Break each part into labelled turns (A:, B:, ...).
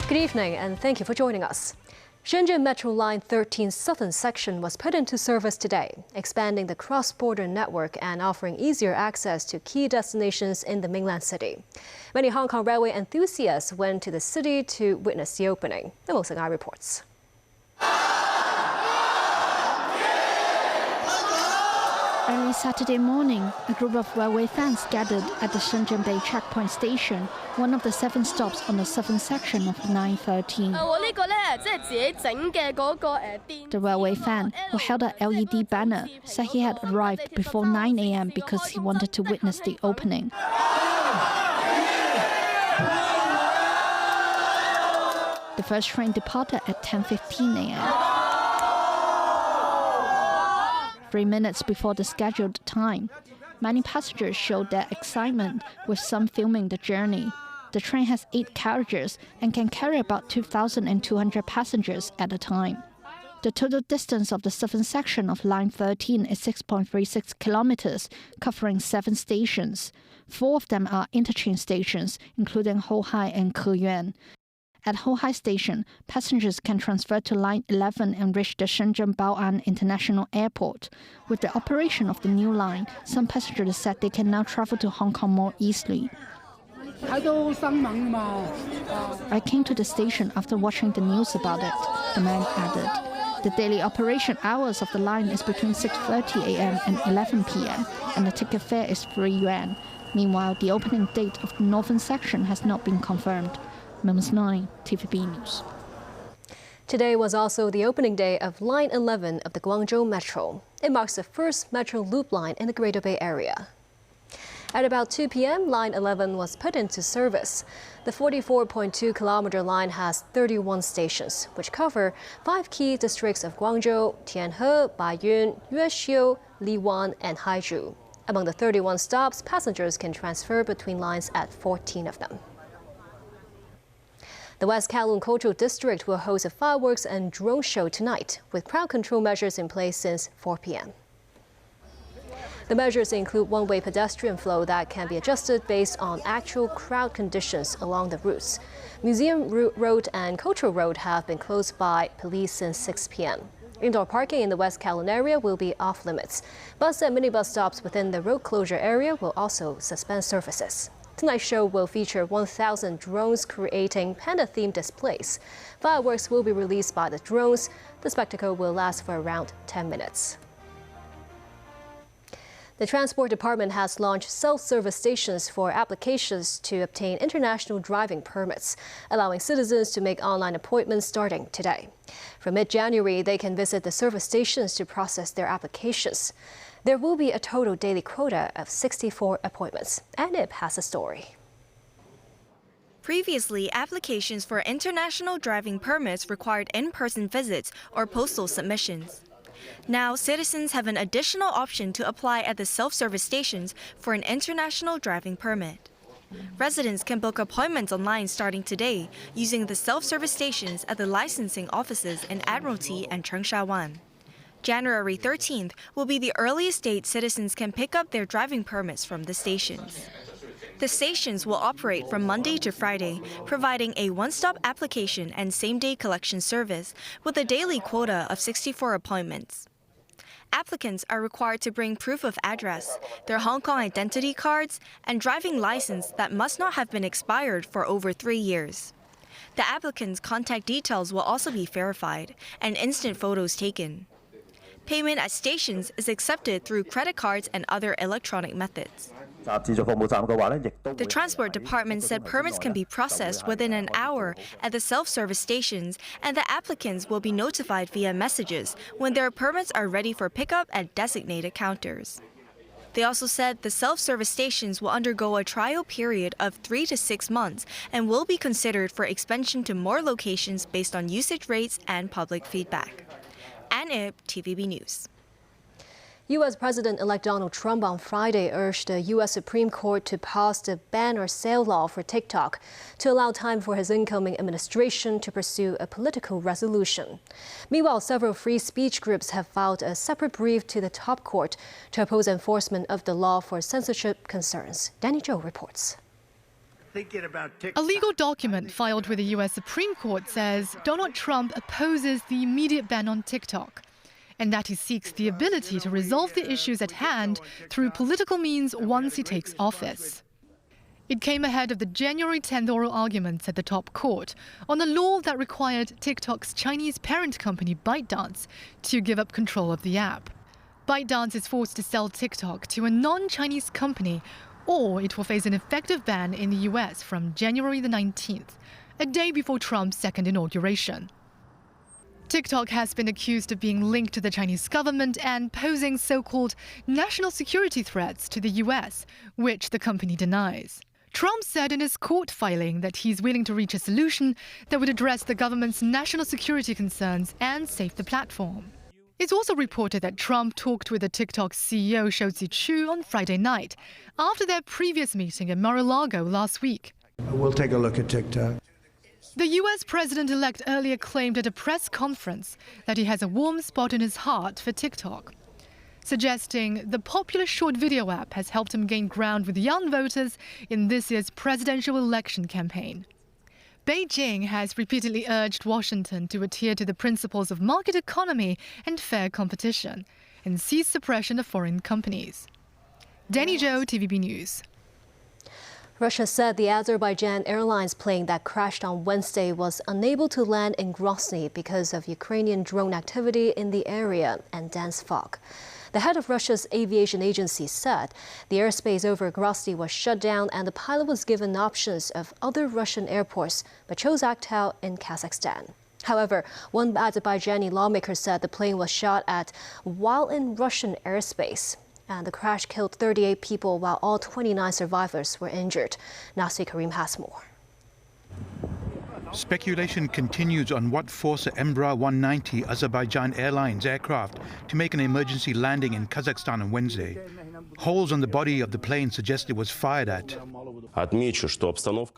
A: Good evening and thank you for joining us. Shenzhen Metro Line 13 southern section was put into service today, expanding the cross-border network and offering easier access to key destinations in the mainland city. Many Hong Kong railway enthusiasts went to the city to witness the opening. The Mo Seng-ai reports.
B: Early Saturday morning, a group of railway fans gathered at the Shenzhen Bay checkpoint station, one of the 7 stops on the southern section of Line 13. The railway fan, who held a LED banner, said he had arrived before 9 a.m. because he wanted to witness the opening. The first train departed at 10:15 a.m. 3 minutes before the scheduled time. Many passengers showed their excitement, with some filming the journey. The train has 8 carriages and can carry about 2,200 passengers at a time. The total distance of the southern section of Line 13 is 6.36 kilometers, covering 7 stations. 4 of them are interchange stations, including Hohai and Keyuan. At Hohai Station, passengers can transfer to Line 11 and reach the Shenzhen Bao'an International Airport. With the operation of the new line, some passengers said they can now travel to Hong Kong more easily. I came to the station after watching the news about it, the man added. The daily operation hours of the line is between 6:30 a.m. and 11 p.m., and the ticket fare is 3 yuan. Meanwhile, the opening date of the northern section has not been confirmed. Mums 9, TVB News.
A: Today was also the opening day of Line 11 of the Guangzhou Metro. It marks the first metro loop line in the Greater Bay Area. At about 2 p.m., Line 11 was put into service. The 44.2-kilometer line has 31 stations, which cover 5 key districts of Guangzhou, Tianhe, Baiyun, Yuexiu, Liwan, and Haizhu. Among the 31 stops, passengers can transfer between lines at 14 of them. The West Kowloon Cultural District will host a fireworks and drone show tonight, with crowd control measures in place since 4 p.m. The measures include one-way pedestrian flow that can be adjusted based on actual crowd conditions along the routes. Museum Road and Cultural Road have been closed by police since 6 p.m. Indoor parking in the West Kowloon area will be off limits. Bus and minibus stops within the road closure area will also suspend services. Tonight's show will feature 1,000 drones creating panda-themed displays. Fireworks will be released by the drones. The spectacle will last for around 10 minutes. The Transport Department has launched self-service stations for applications to obtain international driving permits, allowing citizens to make online appointments starting today. From mid-January, they can visit the service stations to process their applications. There will be a total daily quota of 64 appointments. Anip has a story.
C: Previously, applications for international driving permits required in-person visits or postal submissions. Now, citizens have an additional option to apply at the self-service stations for an international driving permit. Residents can book appointments online starting today using the self-service stations at the licensing offices in Admiralty and Chengsha Wan. January 13th will be the earliest date citizens can pick up their driving permits from the stations. The stations will operate from Monday to Friday, providing a one-stop application and same-day collection service with a daily quota of 64 appointments. Applicants are required to bring proof of address, their Hong Kong identity cards, and driving license that must not have been expired for over 3 years. The applicants' contact details will also be verified and instant photos taken. Payment at stations is accepted through credit cards and other electronic methods. The Transport Department said permits can be processed within an hour at the self-service stations, and the applicants will be notified via messages when their permits are ready for pickup at designated counters. They also said the self-service stations will undergo a trial period of 3 to 6 months and will be considered for expansion to more locations based on usage rates and public feedback. Anip, TVB News.
A: U.S. President-elect Donald Trump on Friday urged the U.S. Supreme Court to pass the ban or sale law for TikTok to allow time for his incoming administration to pursue a political resolution. Meanwhile, several free speech groups have filed a separate brief to the top court to oppose enforcement of the law for censorship concerns. Danny Zhou reports.
D: A legal document filed with the U.S. Supreme Court says Donald Trump opposes the immediate ban on TikTok, and that he seeks the ability to resolve the issues at hand through political means once he takes office. It came ahead of the January 10th oral arguments at the top court on a law that required TikTok's Chinese parent company ByteDance to give up control of the app. ByteDance is forced to sell TikTok to a non-Chinese company, or it will face an effective ban in the US from January the 19th, a day before Trump's second inauguration. TikTok has been accused of being linked to the Chinese government and posing so-called national security threats to the US, which the company denies. Trump said in his court filing that he's willing to reach a solution that would address the government's national security concerns and save the platform. It's also reported that Trump talked with the TikTok CEO Shou Zi-Chew on Friday night, after their previous meeting in Mar-a-Lago last week.
E: We'll take a look at TikTok.
D: The US president-elect earlier claimed at a press conference that he has a warm spot in his heart for TikTok, suggesting the popular short video app has helped him gain ground with young voters in this year's presidential election campaign. Beijing has repeatedly urged Washington to adhere to the principles of market economy and fair competition and cease suppression of foreign companies. Danny Zhou, TVB News.
A: Russia said the Azerbaijan Airlines plane that crashed on Wednesday was unable to land in Grozny because of Ukrainian drone activity in the area and dense fog. The head of Russia's aviation agency said the airspace over Grozny was shut down and the pilot was given options of other Russian airports but chose Aktau in Kazakhstan. However, one Azerbaijani lawmaker said the plane was shot at while in Russian airspace. And the crash killed 38 people while all 29 survivors were injured. Nasi Karim has more.
F: Speculation continues on what forced the Embraer 190 Azerbaijan Airlines aircraft to make an emergency landing in Kazakhstan on Wednesday. Holes on the body of the plane suggest it was fired at.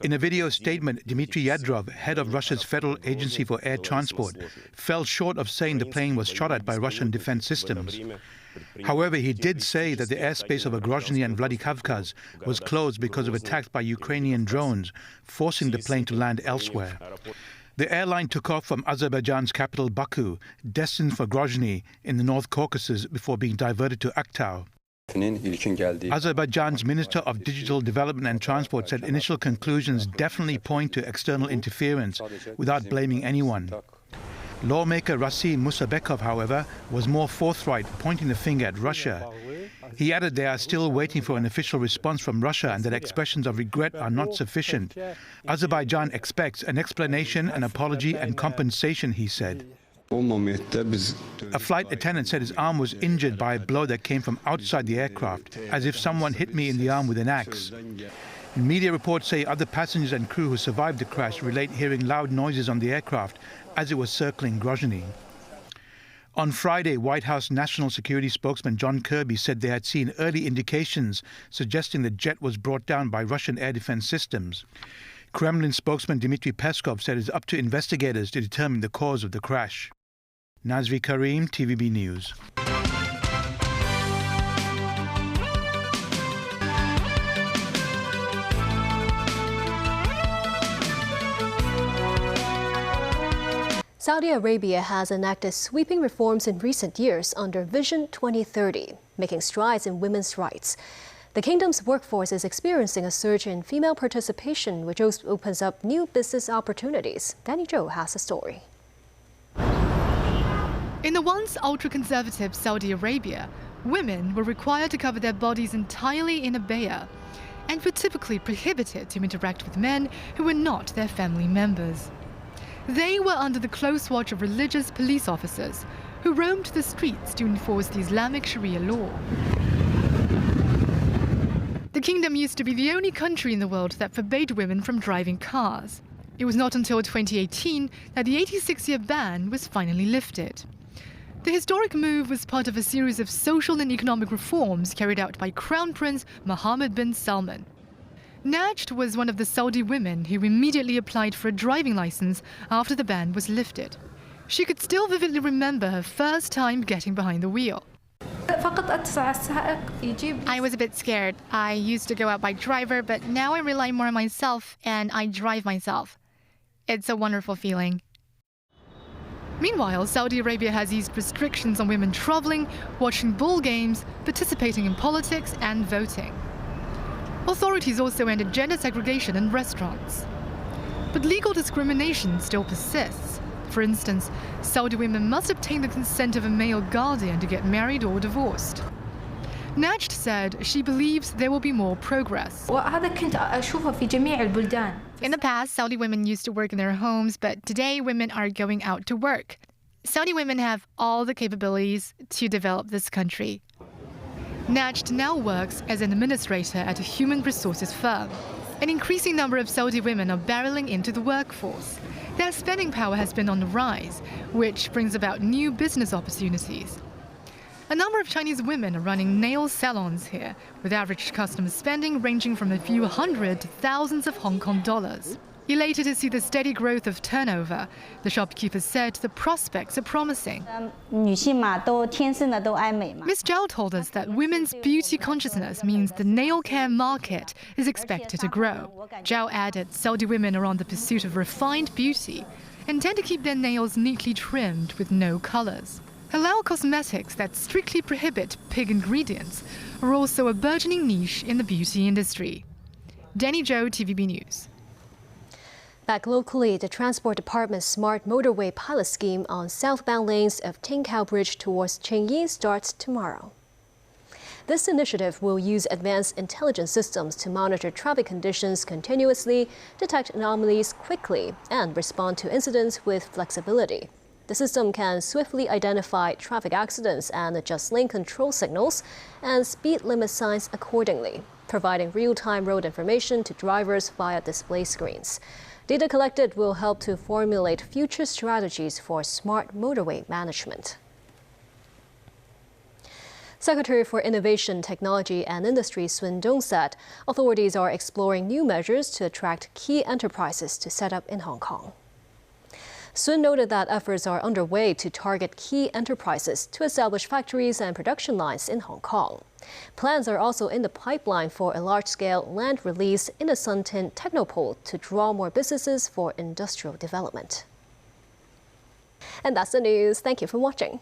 F: In a video statement, Dmitry Yadrov, head of Russia's Federal Agency for Air Transport, fell short of saying the plane was shot at by Russian defense systems. However, he did say that the airspace over Grozny and Vladikavkaz was closed because of attacks by Ukrainian drones, forcing the plane to land elsewhere. The airline took off from Azerbaijan's capital Baku, destined for Grozny in the North Caucasus, before being diverted to Aktau. Azerbaijan's Minister of Digital Development and Transport said initial conclusions definitely point to external interference without blaming anyone. Lawmaker Rasim Musabekov, however, was more forthright, pointing the finger at Russia. He added they are still waiting for an official response from Russia and that expressions of regret are not sufficient. Azerbaijan expects an explanation, an apology and compensation, he said. A flight attendant said his arm was injured by a blow that came from outside the aircraft, as if someone hit me in the arm with an axe. Media reports say other passengers and crew who survived the crash relate hearing loud noises on the aircraft as it was circling Grozny. On Friday, White House National Security spokesman John Kirby said they had seen early indications suggesting the jet was brought down by Russian air defense systems. Kremlin spokesman Dmitry Peskov said it's up to investigators to determine the cause of the crash. Nazri Karim, TVB News.
A: Saudi Arabia has enacted sweeping reforms in recent years under Vision 2030, making strides in women's rights. The kingdom's workforce is experiencing a surge in female participation, which opens up new business opportunities. Danny Zhou has the story.
D: In the once ultra-conservative Saudi Arabia, women were required to cover their bodies entirely in abaya and were typically prohibited to interact with men who were not their family members. They were under the close watch of religious police officers who roamed the streets to enforce the Islamic Sharia law. The kingdom used to be the only country in the world that forbade women from driving cars. It was not until 2018 that the 86-year ban was finally lifted. The historic move was part of a series of social and economic reforms carried out by Crown Prince Mohammed bin Salman. Najd was one of the Saudi women who immediately applied for a driving license after the ban was lifted. She could still vividly remember her first time getting behind the wheel. I was a bit scared. I used to go out by driver, but now I rely more on myself and I drive myself. It's a wonderful feeling. Meanwhile, Saudi Arabia has eased restrictions on women traveling, watching ball games, participating in politics, and voting. Authorities also ended gender segregation in restaurants. But legal discrimination still persists. For instance, Saudi women must obtain the consent of a male guardian to get married or divorced. Najd said she believes there will be more progress. In the past, Saudi women used to work in their homes, but today women are going out to work. Saudi women have all the capabilities to develop this country. Najd now works as an administrator at a human resources firm. An increasing number of Saudi women are barreling into the workforce. Their spending power has been on the rise, which brings about new business opportunities. A number of Chinese women are running nail salons here, with average customer spending ranging from a few hundred to thousands of Hong Kong dollars. Elated to see the steady growth of turnover, the shopkeeper said the prospects are promising. Ms. Zhao told us that women's beauty consciousness means the nail care market is expected to grow. Zhao added Saudi women are on the pursuit of refined beauty and tend to keep their nails neatly trimmed with no colors. Halal cosmetics that strictly prohibit pig ingredients are also a burgeoning niche in the beauty industry. Danny Zhou, TVB News.
A: Back locally, the Transport Department's smart motorway pilot scheme on southbound lanes of Tin Cow Bridge towards Qingyi starts tomorrow. This initiative will use advanced intelligence systems to monitor traffic conditions continuously, detect anomalies quickly, and respond to incidents with flexibility. The system can swiftly identify traffic accidents and adjust lane control signals and speed limit signs accordingly, providing real-time road information to drivers via display screens. Data collected will help to formulate future strategies for smart motorway management. Secretary for Innovation, Technology and Industry Sun Dong said authorities are exploring new measures to attract key enterprises to set up in Hong Kong. Sun noted that efforts are underway to target key enterprises to establish factories and production lines in Hong Kong. Plans are also in the pipeline for a large-scale land release in the Sun Tin Technopole to draw more businesses for industrial development. And that's the news. Thank you for watching.